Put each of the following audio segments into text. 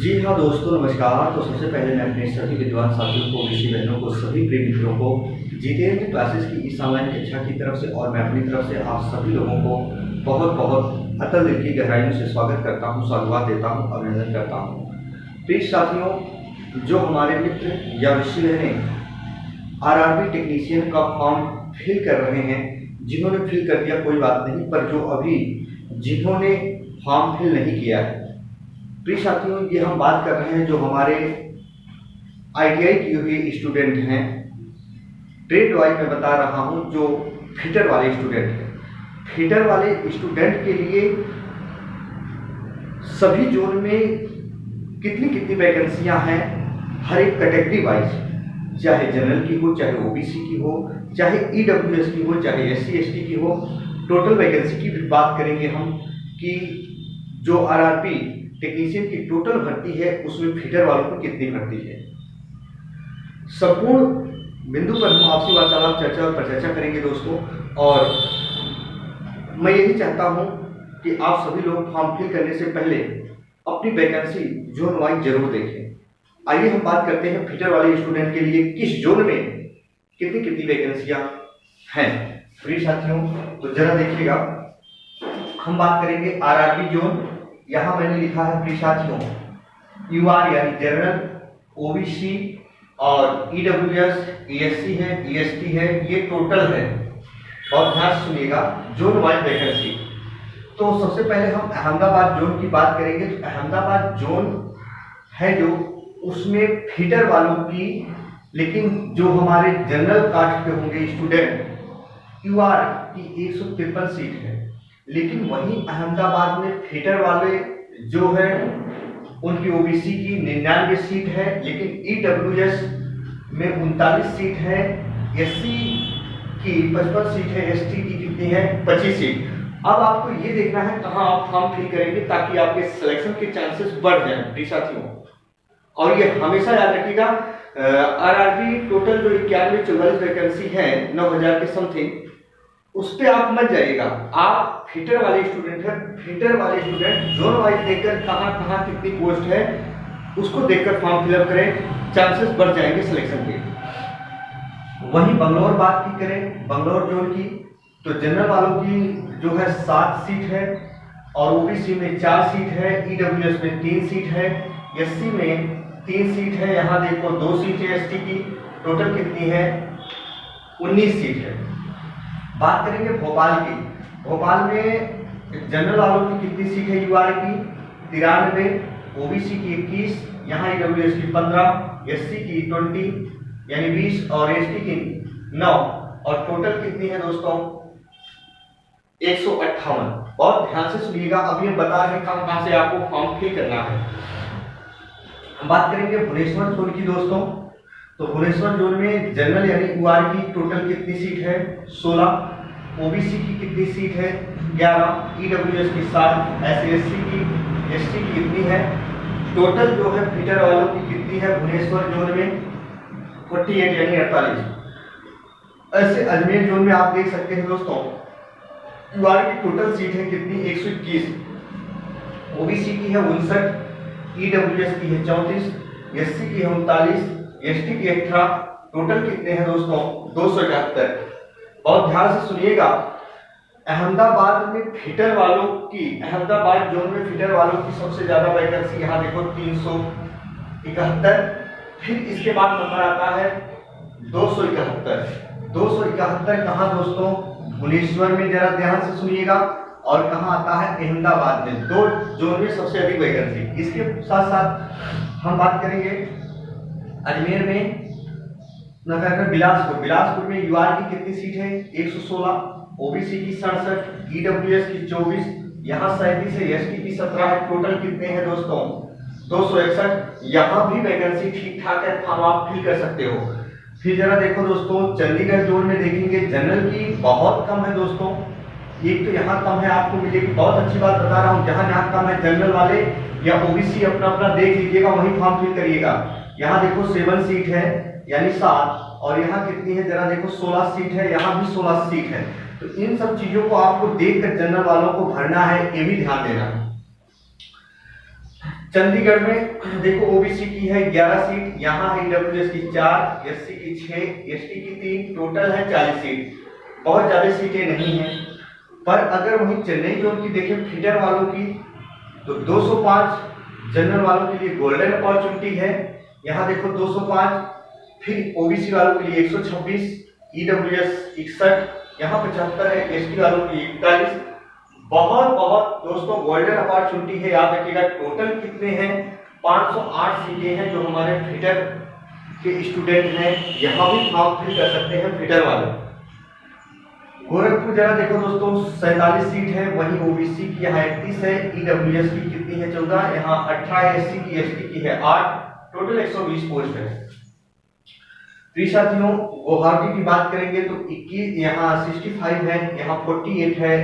जी हाँ दोस्तों, नमस्कार। तो सबसे पहले मैं अपने सभी विद्वान साथियों को, ऋषि बहनों को, सभी प्रिय मित्रों को जीतेंद्र क्लासेस की इस ऑनलाइन कक्षा की तरफ से और मैं अपनी तरफ से आप सभी लोगों को बहुत बहुत अतल दिल की गहराइयों से स्वागत करता हूँ, साधुवाद देता हूँ, अभिनंदन करता हूँ। प्रिय साथियों, जो हमारे मित्र या ऋषि बहनें आरआरबी टेक्नीशियन का फॉर्म फिल कर रहे हैं, जिन्होंने फिल कर दिया कोई बात नहीं, पर जो अभी जिन्होंने फॉर्म फिल नहीं किया है, प्रिय साथियों, ये हम बात कर रहे हैं जो हमारे आईटीआई किए हुए स्टूडेंट हैं। ट्रेड वाइज मैं बता रहा हूँ, जो फिटर वाले स्टूडेंट हैं। फिटर वाले स्टूडेंट के लिए सभी जोन में कितनी कितनी वैकेंसियां हैं, हर एक कैटेगरी वाइज, चाहे जनरल की हो, चाहे ओबीसी की हो, चाहे ईडब्ल्यूएस की हो, चाहे एससी एसटी की हो। टोटल वैकेंसी की भी बात करेंगे हम कि जो आरआरबी टेक्नीशियन की टोटल भर्ती है उसमें फिटर वालों को कितनी भर्ती है। संपूर्ण बिंदु पर हम आपसी वार्तालाप चर्चा और परिचर्चा करेंगे दोस्तों। और मैं यही चाहता हूं कि आप सभी लोग फॉर्म फिल करने से पहले अपनी वैकेंसी जोन वाइज जरूर देखें। आइए हम बात करते हैं फिटर वाले स्टूडेंट के लिए किस जोन में कितनी कितनी वैकेंसियां हैं। प्रिय साथियों, तो जरा देखिएगा, हम बात करेंगे आरआरबी जोन। यहाँ मैंने लिखा है प्रिय साथियों, यूआर यानी जनरल, ओबीसी और ईडब्ल्यूएस, ईएससी है, ईएसटी है, ये टोटल है। और ध्यान से सुनिएगा, जोन वाइज वैकेंसी। तो सबसे पहले हम अहमदाबाद जोन की बात करेंगे। तो अहमदाबाद जोन है जो, उसमें फिटर वालों की, लेकिन जो हमारे जनरल कास्ट के होंगे स्टूडेंट, यूआर की 153 सीट है। लेकिन वहीं अहमदाबाद में फिटर वाले जो है उनकी ओबीसी की 99 सीट है, लेकिन ईडब्ल्यूएस में 39 सीट है, एससी की 55 सीट है, एसटी की कितनी है, 25 सीट। अब आपको ये देखना है कहाँ आप फॉर्म फिल करेंगे ताकि आपके सिलेक्शन के चांसेस बढ़ जाएं प्रिय साथियों। और ये हमेशा याद रखिएगा, आरआरबी टोटल जो 91-44 वैकेंसी है 9000 के समथिंग, उस पर आप मत जाइएगा। आप फिटर वाले स्टूडेंट हैं, फिटर वाले स्टूडेंट जोन वाइज देखकर कहाँ कहाँ कितनी पोस्ट है उसको देखकर फॉर्म फिलअप करें, चांसेस बढ़ जाएंगे सिलेक्शन के। वहीं बंगलौर बात की करें, बंगलौर जोन की, तो जनरल वालों की जो है 7 सीट है और ओबीसी में 4 सीट है, ईडब्ल्यूएस में 3 सीट है, एससी में 3 सीट है, यहाँ देखो 2 सीट है एसटी की, टोटल कितनी है, 19 सीट है। बात करेंगे भोपाल की। भोपाल में जनरल वालों की कितनी सीट है, यूआर की 93, ओबीसी की 21, यहाँ ईडब्ल्यूएस की 15, एससी की 20 यानी 20 और एसटी की 9, और टोटल कितनी है दोस्तों, 158। बहुत ध्यान से सुनिएगा, अभी हम बता रहे हैं कहां से आपको फॉर्म फिल करना है। हम बात करेंगे भुवनेश्वर जोन की दोस्तों। तो भुवनेश्वर जोन में जनरल यानी यूआर की टोटल कितनी सीट है, 16, ओबीसी की कितनी सीट है, 11, ईडब्ल्यूएस की 7, एससी की, एसटी की कितनी है, टोटल जो है फिटर वालों की कितनी है भुवनेश्वर जोन में, 48 यानी 48। ऐसे अजमेर जोन में आप देख सकते हैं दोस्तों, यूआर की टोटल सीट है कितनी, 121, ओबीसी की है 59, ईडब्ल्यूएस की है 34, एससी की है 39, एसटी की 18, टोटल कितने हैं दोस्तों, 271। और ध्यान से सुनिएगा, अहमदाबाद में फिटर वालों की, अहमदाबाद जोन में फिटर वालों की सबसे ज्यादा वैकेंसी, यहाँ देखो 371। फिर इसके बाद नंबर आता है 271। 271 कहाँ दोस्तों, भुवनेश्वर में, जरा ध्यान से सुनिएगा। और कहाँ आता है, अहमदाबाद में। 2 जोन में सबसे अधिक वैकेंसी। इसके साथ साथ हम बात करेंगे अजमेर में, बिलासपुर में यूआर की कितनी सीट है, 116, ओबीसी की 67, ईडब्ल्यूएस की 24, यहाँ 37 है, एसटी की 17 है, टोटल कितने हैं दोस्तों, 261। यहाँ भी वैकेंसी ठीक ठाक है, फॉर्म आप फिल कर सकते हो। फिर जरा देखो दोस्तों, चंडीगढ़ जोन में देखेंगे, जनरल की बहुत कम है दोस्तों। एक तो यहाँ कम है, आपको मिलेगी, बहुत अच्छी बात बता रहा हूँ, जहाँ जहाँ कम है जनरल वाले या ओबीसी अपना अपना देख लीजिएगा, वही फॉर्म फिल करिएगा। यहाँ देखो 7 सीट है यानी 7, और यहाँ कितनी है जरा देखो, 16 सीट है, यहाँ भी 16 सीट है। तो इन सब चीजों को आपको देखकर जनरल वालों को भरना है, ये भी ध्यान देना। चंडीगढ़ में देखो ओबीसी की है 11 सीट, यहाँ है ईडब्ल्यूएस की 4, एससी की 6, एसटी की 3, टोटल है 40 सीट। बहुत ज्यादा सीटें नहीं हैं। पर अगर वहीं चेन्नई जोन की देखें फीडर वालों की, तो 205 जनरल वालों के लिए गोल्डन अपॉर्चुनिटी है, यहाँ देखो 205। फिर ओबीसी वालों के लिए 126, ईडब्ल्यूएस 61, यहाँ 75 है, एसटी वालों के लिए 41। बहुत बहुत दोस्तों गोल्डन अपॉर्चुनिटी है, याद रखिएगा। टोटल कितने हैं? 508 सीटें हैं जो हमारे फीडर के स्टूडेंट हैं, यहाँ भी फॉर्म फिल कर सकते हैं फीडर वाले। गोरखपुर जरा देखो दोस्तों 47 सीट है, वहीं ओबीसी की यहाँ 31 है, ईडब्ल्यूएस की कितनी है 14, यहाँ 18, एससी की एसटी की है 8, टोटल 120 पोस्ट है। प्रिय साथियों, गुवाहाटी की बात करेंगे तो 21, यहाँ 65 है, यहाँ 48 है,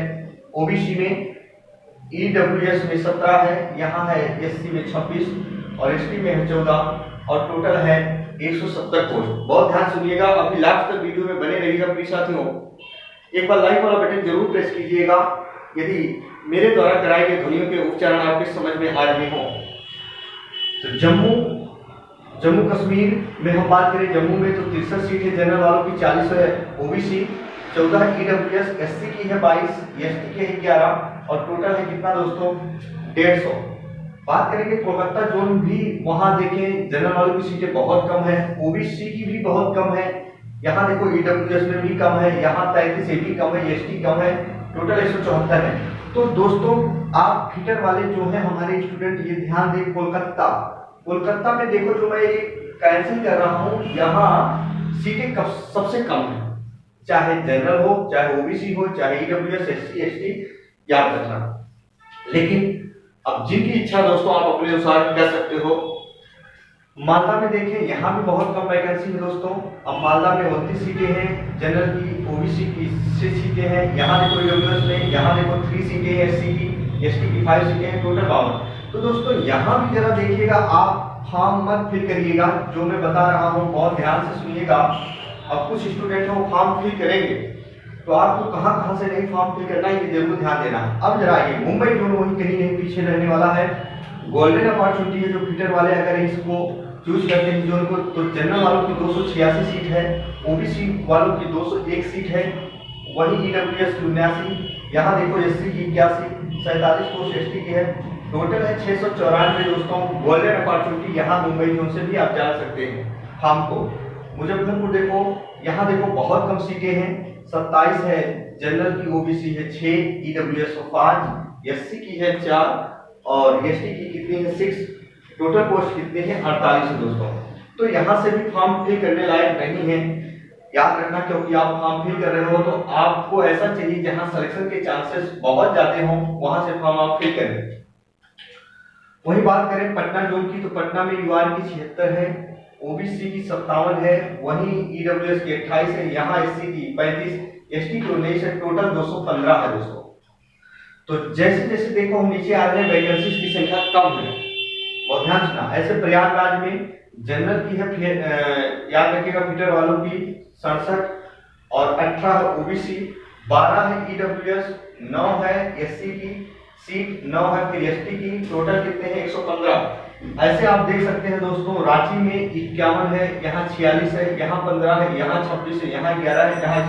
ओबीसी में, ईडब्ल्यूएस में 17 है, यहाँ है एससी में 26 और एसटी में है 14 और टोटल है 170 पोस्ट। बहुत ध्यान सुनिएगा, अभी लास्ट तक वीडियो में बने रहिएगा। प्रिय साथियों, एक बार लाइक वाला बटन जरूर प्रेस कीजिएगा यदि मेरे द्वारा कराए गए ध्वनियों के उच्चारण आपके समझ में आ रहे हो। तो जम्मू कश्मीर में हम बात करें, जम्मू में तो 63 सीट है, जनरल वालों की 40 है, ओबीसी 14 है, ईडब्ल्यूएस, एससी की है 22, एसटी की है 11 और टोटल है कितना दोस्तों 150। बात करेंगे कोलकाता जोन भी, वहां देखें जनरल वालों की सीटें बहुत कम है, ओबीसी की भी बहुत कम है, यहाँ देखो ईडब्ल्यूएस में भी कम है, यहाँ 33 एटी कम है, एसटी कम है, टोटल 174 है। तो दोस्तों आप फीडर वाले जो है हमारे स्टूडेंट ये ध्यान दें, कोलकाता में देखो जो मैं ये कैंसिल कर रहा हूँ, यहाँ सीटें सबसे कम है, चाहे जनरल हो, चाहे ओबीसी हो, चाहे ईडब्ल्यूएस, एससी, एसटी, याद रखना। लेकिन अब जिनकी इच्छा दोस्तों आप अपने अनुसार कर सकते हो। मालदा में देखें, यहाँ भी बहुत कम वैकेंसी है दोस्तों। अब मालदा में 29 सीटें हैं, जनरल की, ओबीसी की 6 सीटें हैं, यहाँ देखो ईडब्ल्यूएस में, यहाँ देखो 3 सीटें हैं, एससी की, एसटी की 5 सीटें हैं, टोटल 52। तो दोस्तों यहाँ भी जरा देखिएगा, आप फॉर्म मत फिल करिएगा, जो मैं बता रहा हूँ बहुत ध्यान से सुनिएगा। अब कुछ स्टूडेंट हो फॉर्म फिल करेंगे तो आपको कहाँ से नहीं फॉर्म फिल करना है ये जरूर ध्यान देना। अब जरा ये मुंबई जोन वही कहीं नहीं पीछे रहने वाला है, गोल्डन अपॉर्चुनिटी है जो फीडर वाले अगर इसको चूज करते हैं जोन को, तो जनरल वालों की 286 सीट है, ओबीसी वालों की 201 सीट है, वही ईडब्ल्यूएस की 79, यहाँ देखो एससी की 81, 47 पोस्ट एसटी की है, टोटल है 694 दोस्तों गोल्डन अपॉर्चुनिटी। यहाँ मुंबई जोन से भी आप जा सकते हैं फॉर्म को। मुजफ्फरपुर देखो, यहाँ देखो बहुत कम सीटें हैं, 27 है, जनरल की ओबीसी है 6, ईडब्ल्यूएस को 5, एससी की है 4 और एसटी की कितनी है 6, टोटल पोस्ट कितने हैं 48 है दोस्तों। तो यहाँ से भी फॉर्म फिल करने लायक नहीं है, याद रखना, क्योंकि आप फॉर्म फिल कर रहे हो तो आपको ऐसा चाहिए जहाँ सिलेक्शन के चांसेस बहुत ज्यादा हो, वहां से फॉर्म आप फिल करें। वही बात करें पटना जोन की, तो पटना में यूआर की 76 है, ओबीसी की 57 है, वहीं ईडब्ल्यूएस की 28 है, यहाँ एससी की 35, एसटी की 19 है, टोटल 215 है दोस्तों। तो जैसे जैसे देखो हम नीचे आ रहे हैं, वैकेंसी की संख्या कम है, बहुत ध्यान सुना। ऐसे प्रयागराज में जनरल की है, याद रखिएगा फीडर वालों की 67 और 18 ओबीसी, 12 है ईडब्ल्यूएस, 9 है एससी की सीट, 9 है फिर एसटी की, टोटल कितने हैं 115। ऐसे आप देख सकते हैं दोस्तों, रांची में 51 है, यहाँ 46 है, यहाँ 15 है, यहाँ 26 है, यहाँ 11 है, यहाँ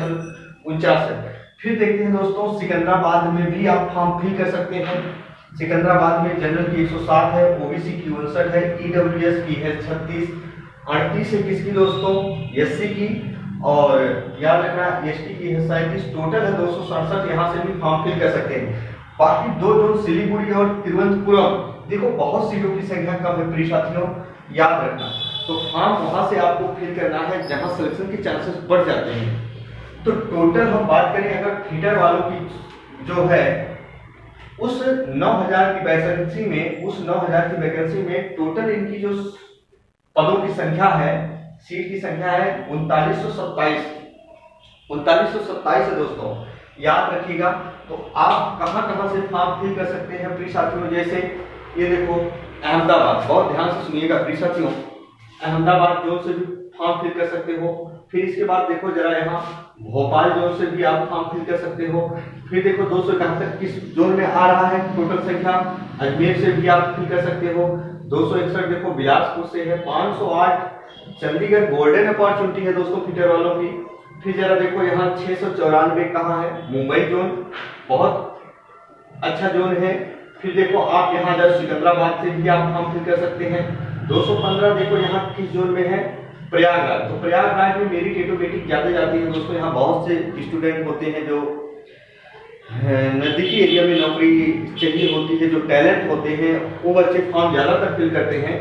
149 है। फिर देखते हैं दोस्तों सिकंदराबाद में भी आप फॉर्म फिल कर सकते हैं। सिकंदराबाद में जनरल की 107 है, ओबीसी की 59 है, ईडब्ल्यूएस की है 36, 38 है किसकी दोस्तों एससी की, और याद रखना एसटी की है 37, टोटल है 267। यहाँ से भी फॉर्म फिल कर सकते हैं। बाकी दो जोन सिलीगुड़ी और तिरुवनंतपुरम, देखो बहुत सीटों की संख्या कम है प्रिय साथियों, याद रखना। तो फॉर्म वहां से आपको फिल करना है जहां सिलेक्शन के चांसेस बढ़ जाते हैं। तो टोटल हम बात करें अगर फीडर वालों की जो है उस 9000 की वैकेंसी में, उस 9000 की वैकेंसी में टोटल इनकी जो पदों की संख्या है, सीट की संख्या है 3927 है दोस्तों, याद रखिएगा। तो आप कहां से फॉर्म फिल कर सकते हैं प्रिय साथियों, जैसे ये देखो अहमदाबाद, बहुत ध्यान से सुनिएगा प्रिय साथियों, अहमदाबाद जोन से भी फॉर्म फिल कर सकते हो। फिर इसके बाद देखो जरा यहाँ भोपाल जोन से भी आप फॉर्म फिल कर सकते हो। फिर देखो 271 किस जोन में आ रहा है टोटल संख्या, अजमेर से भी आप फिल कर सकते हो। 261 देखो बिलासपुर से है। 508 चंडीगढ़ गोल्डन अपॉर्चुनिटी है दोस्तों फिटर वालों की। फिर जरा देखो यहाँ 694 कहाँ है, मुंबई जोन, बहुत अच्छा जोन है। फिर देखो आप यहाँ जरा सिकंदराबाद से भी आप फॉर्म फिल कर सकते हैं। 215 देखो यहाँ किस जोन में है, प्रयागराज। तो प्रयागराज में मेरिट ऑटोमेटिक ज्यादा जाती है दोस्तों। यहाँ बहुत से स्टूडेंट होते हैं जो नजदीकी एरिया में नौकरी चाहिए होती है, जो टैलेंट होते हैं वो बच्चे फॉर्म ज्यादातर फिल करते हैं।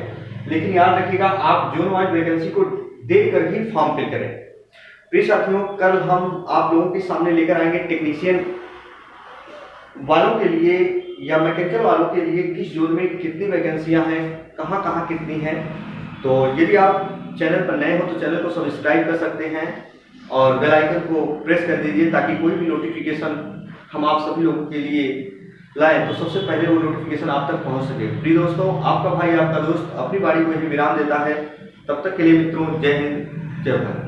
लेकिन याद रखिएगा आप जोन वाइज वैकेंसी को देखकर ही फॉर्म फिल करें। प्रिय साथियों, कल हम आप लोगों के सामने लेकर आएंगे टेक्नीशियन वालों के लिए या मैकेनिकल वालों के लिए किस जोन में कितनी वैकेंसियां हैं, कहां कहां कितनी हैं। तो यदि आप चैनल पर नए हो तो चैनल को सब्सक्राइब कर सकते हैं और बेल आइकन को प्रेस कर दीजिए ताकि कोई भी नोटिफिकेशन हम आप सभी लोगों के लिए लाएं तो सबसे पहले वो नोटिफिकेशन आप तक पहुंच सके। प्रिय दोस्तों, आपका भाई आपका दोस्त अपनी बारी को ही विराम देता है। तब तक के लिए मित्रों, जय हिंद, जय भारत।